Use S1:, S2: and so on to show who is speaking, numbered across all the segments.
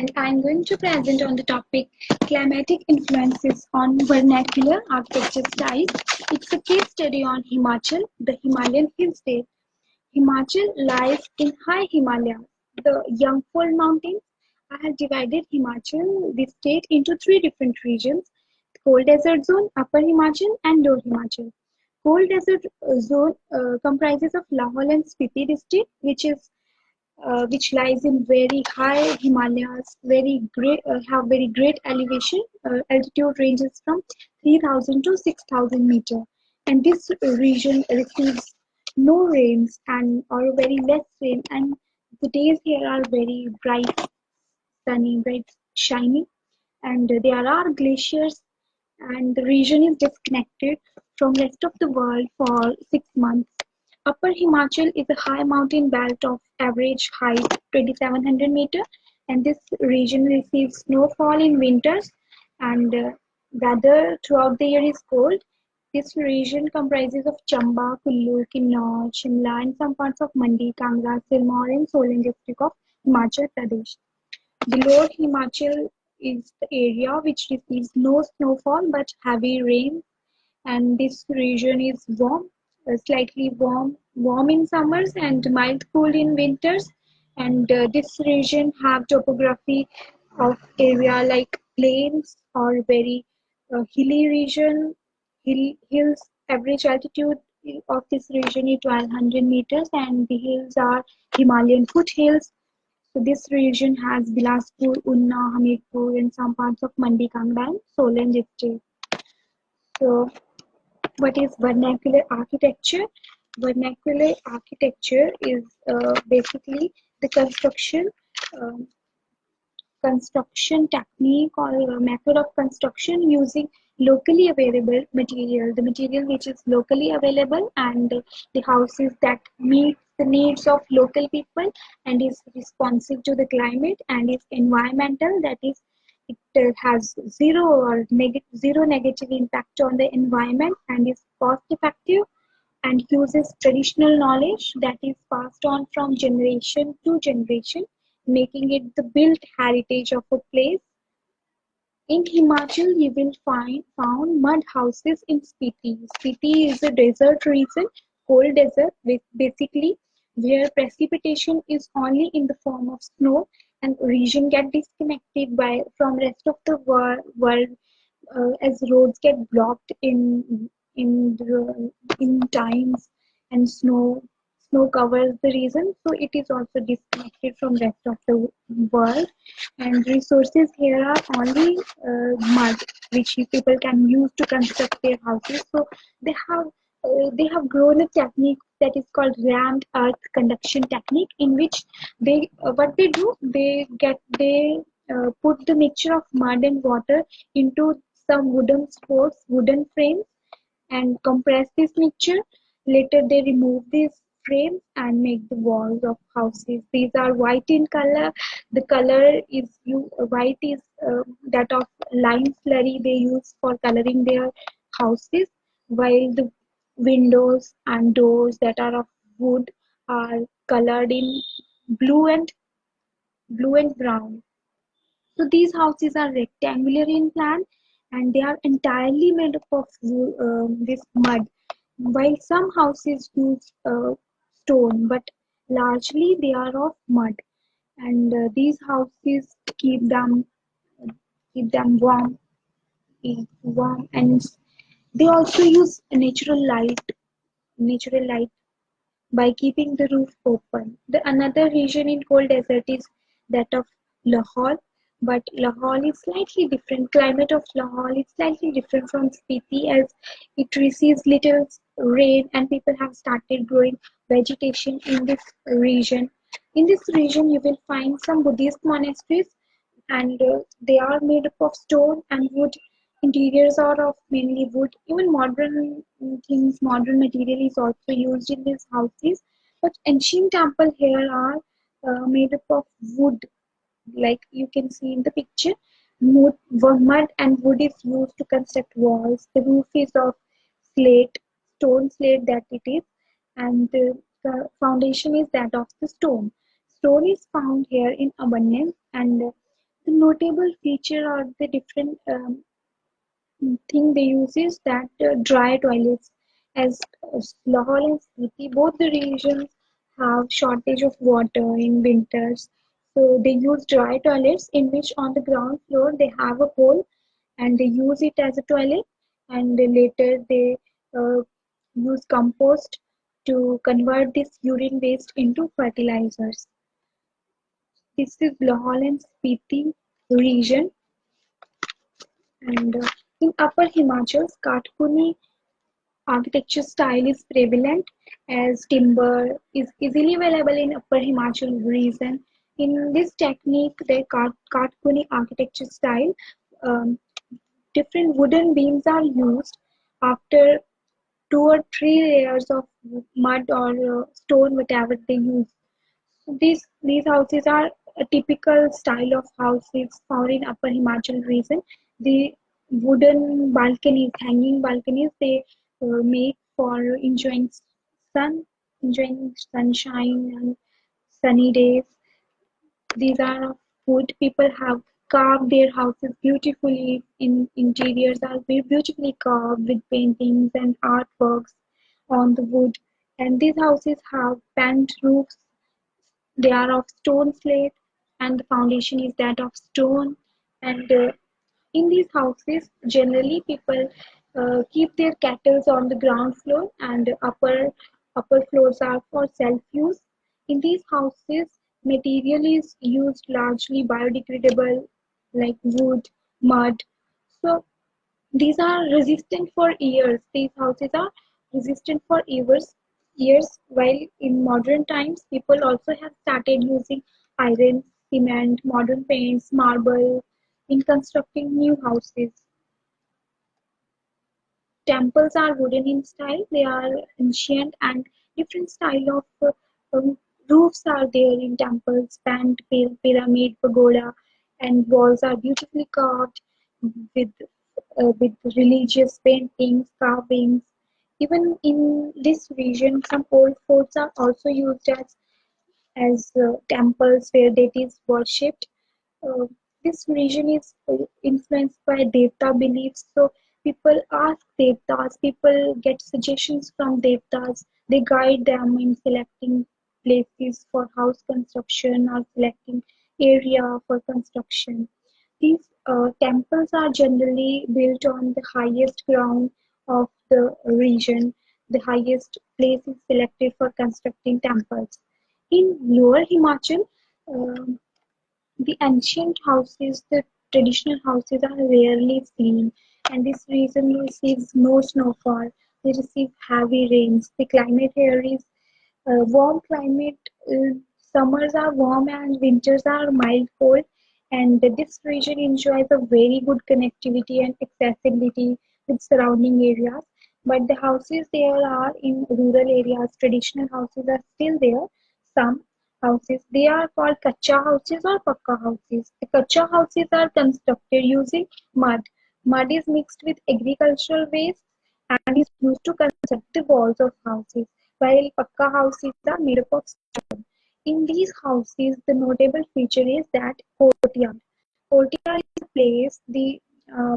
S1: and I'm going to present on the topic climatic influences on vernacular architecture styles. It's a case study on Himachal, the Himalayan hill state. Himachal lies in high Himalayas, the Yangfold Mountains. I have divided Himachal, the state, into three different regions: cold desert zone, upper Himachal, and lower Himachal. Cold desert zone comprises of Lahaul and Spiti district, which lies in very high Himalayas, have very great elevation. Altitude ranges from 3,000 to 6,000 meter, and this region receives no rains and or very less rain, and the days here are very bright, sunny, bright, shiny, and there are glaciers, and the region is disconnected from rest of the world for 6 months. Upper Himachal is a high mountain belt of average height 2,700 meter, and this region receives snowfall in winters, and weather throughout the year is cold. This region comprises of Chamba, Kullu, Kinnaur, Shimla, and some parts of Mandi, Kangra, Sirmaur, and Solan district of Himachal Pradesh. Below Himachal is the area which receives no snowfall but heavy rain, and this region is warm, slightly warm in summers and mild cool in winters. And this region have topography of area like plains or very hilly region. Hills, average altitude of this region is 1,200 meters, and the hills are Himalayan foothills. So this region has Bilaspur, Unna, Hamirpur, and some parts of Mandi, Kangra, and Solan district. So what is vernacular architecture? Vernacular architecture is basically the um, construction technique or method of construction using locally available material, the material which is locally available, and the houses that meet the needs of local people and is responsive to the climate and is environmental, that is it has zero negative impact on the environment and is cost effective and uses traditional knowledge that is passed on from generation to generation, making it the built heritage of a place. In Himachal, you will found mud houses in Spiti. Spiti is a desert region, cold desert, basically where precipitation is only in the form of snow, and region get disconnected from rest of the world as roads get blocked in times, and snow covers the region, so it is also disconnected from rest of the world. And resources here are only mud, which people can use to construct their houses. So they have grown a technique that is called rammed earth conduction technique, in which what they do, they put the mixture of mud and water into some wooden frames, and compress this mixture. Later they remove these frames and make the walls of houses. These are white in color. The color is white is that of lime slurry they use for coloring their houses, while the windows and doors that are of wood are colored in blue and brown. So these houses are rectangular in plan, and they are entirely made up of this mud, while some houses use stone, but largely they are of mud. And these houses keep them warm, and they also use natural light by keeping the roof open. The another region in cold desert is that of Lahaul, but Lahaul is slightly different. Climate of Lahaul is slightly different from Spiti, as it receives little rain and people have started growing vegetation in this region. In this region, you will find some Buddhist monasteries, and they are made up of stone and wood. Interiors are of mainly wood. Even modern material is also used in these houses. But ancient temple here are made up of wood, like you can see in the picture. Mud and wood is used to construct walls. The roof is of stone slate that it is, and the foundation is that of the stone. Stone is found here in abundance, and notable feature or the different thing they use is that dry toilets. As Lahore and Spiti, both the regions have shortage of water in winters. So they use dry toilets in which on the ground floor they have a hole and they use it as a toilet, and later they uh, use compost to convert this urine waste into fertilizers. This is Lahore and Spiti region, and in Upper Himachal, Kathkuni architecture style is prevalent as timber is easily available in Upper Himachal region. In this technique, the Kathkuni architecture style, um, different wooden beams are used after 2 or 3 layers of mud or stone, whatever they use. These houses are a typical style of houses found in Upper Himachal region. The wooden balconies, hanging balconies, they make for sun, enjoying sunshine and sunny days. These are of wood. People have carved their houses beautifully. In interiors are beautifully carved with paintings and artworks on the wood. And these houses have pent roofs. They are of stone slate, and the foundation is that of stone. And in these houses, generally people keep their kettles on the ground floor, and upper floors are for self-use. In these houses, material is used largely biodegradable, like wood, mud. So these are resistant for years. These houses are resistant for years. While in modern times, people also have started using iron, cement, modern paints, marble in constructing new houses. Temples are wooden in style. They are ancient and different style of roofs are there in temples, band, pyramid, pagoda, and walls are beautifully carved with with religious paintings, carvings. Even in this region, some old forts are also used as temples where deities worshipped. uh, this region is influenced by Devta beliefs. So people ask Devtas, people get suggestions from Devtas. They guide them in selecting places for house construction or selecting area for construction. These temples are generally built on the highest ground of the region. The highest place is selected for constructing temples. In Lower Himachal, um the ancient houses, the traditional houses are rarely seen, and this region receives no snowfall. They receive heavy rains. The climate here is warm climate. Summers are warm and winters are mild cold, and this region enjoys a very good connectivity and accessibility with surrounding areas. But the houses there are in rural areas. Traditional houses are still there. Some houses they are called kacha houses or pakka houses. The kacha houses are constructed using mud. Mud is mixed with agricultural waste and is used to construct the walls of houses, while pakka houses are made up of stone. In these houses, the notable feature is that courtyard. Courtyard is a place, the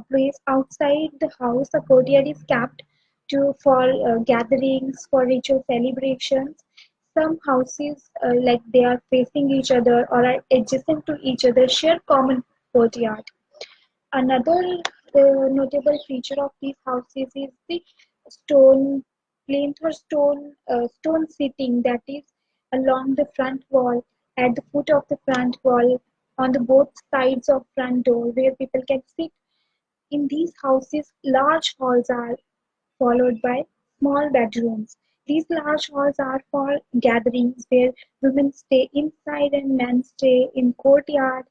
S1: place outside the house. A courtyard is kept to for gatherings, for ritual celebrations. Some houses, like they are facing each other or are adjacent to each other, share common courtyard. Another notable feature of these houses is the stone plinth or stone seating that is along the front wall, at the foot of the front wall, on the both sides of front door where people can sit. In these houses, large halls are followed by small bedrooms. These large halls are for gatherings where women stay inside and men stay in courtyard.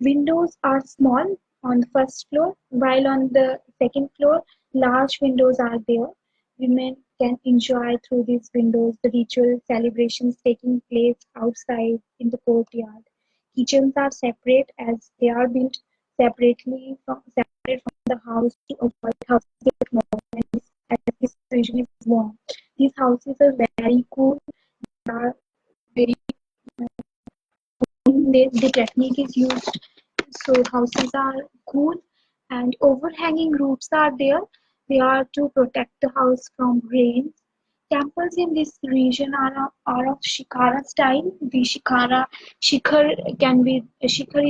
S1: Windows are small on the first floor, while on the second floor, large windows are there. Women can enjoy through these windows the ritual celebrations taking place outside in the courtyard. Kitchens are separate as they are built separate from the house to avoid houses get warm, and as this region is warm. These houses are very cool. They are very the technique is used So houses are cool and overhanging roofs are there. They are to protect the house from rain. Temples in this region are of shikara style. The shikhar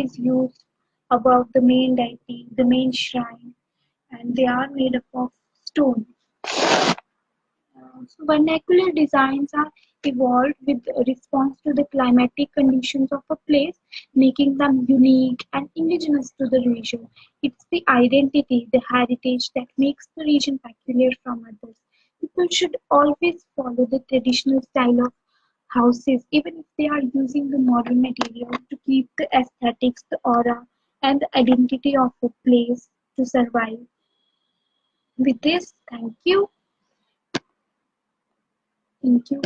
S1: is used above the main deity, the main shrine, and they are made up of stone. So vernacular designs are evolved with response to the climatic conditions of a place, making them unique and indigenous to the region. It's the identity, the heritage that makes the region peculiar from others. People should always follow the traditional style of houses, even if they are using the modern materials to keep the aesthetics, the aura, and the identity of a place to survive. With this, thank you. Thank you.